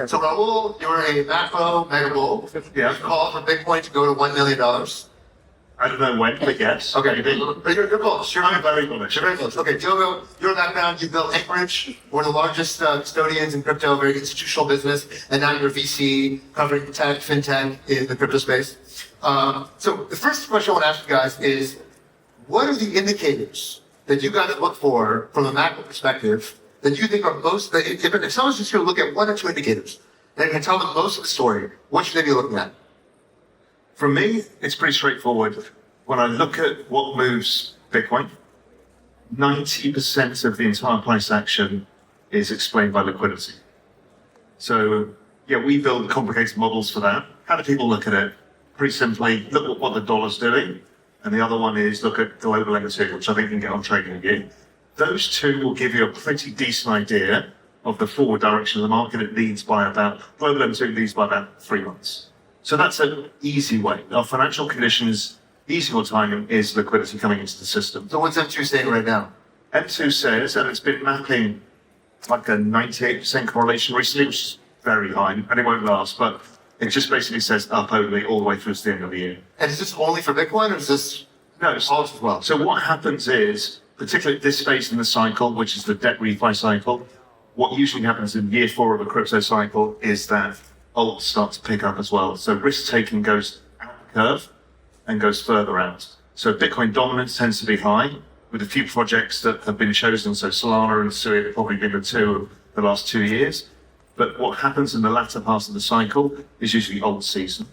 So Raoul, you're a macro mega bull. Yeah. You called for Bitcoin to go to $1 million. I don't know when, but yes. Okay, but you're close. I'm very bullish. You're very close. Okay, Diogo, your background, you built Anchorage, one of the largest custodians in crypto, very institutional business, and now you're a VC covering tech, fintech in the crypto space. So the first question I want to ask you guys is, what are the indicators that you guys look for from a macro perspective that you think are most, if someone's just going to look at one or two indicators that can tell them most of the story, what should they be looking at? For me, it's pretty straightforward. When I look at what moves Bitcoin, 90% of the entire price action is explained by liquidity. So, yeah, we build complicated models for that. How do people look at it? Pretty simply, look at what the dollar's doing, and the other one is look at global M2, which I think you can get on trading again. Those two will give you a pretty decent idea of the forward direction of the market. It leads by about, global M2 leads by about 3 months. So that's an easy way. Our financial conditions, easy or timing, is liquidity coming into the system. So what's M2 saying right now? M2 says, and it's been mapping like a 98% correlation recently, which is very high, and it won't last, but it just basically says up only all the way through to the end of the year. And is this only for Bitcoin, or is this No, all as well? So what happens is, particularly at this phase in the cycle, which is the debt refi cycle, what usually happens in year 4 of a crypto cycle is that alt starts to pick up as well. So risk-taking goes out the curve and goes further out. So Bitcoin dominance tends to be high, with a few projects that have been chosen. So Solana and Sui have probably been the two of the last 2 years. But what happens in the latter part of the cycle is usually alt season.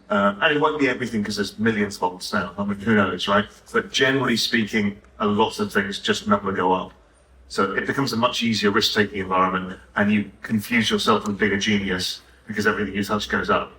And it won't be everything because there's millions of alts now. I mean, who knows, right? But generally speaking, a lot of things just never go up. So it becomes a much easier risk-taking environment, and you confuse yourself with being a genius because everything you touch goes up.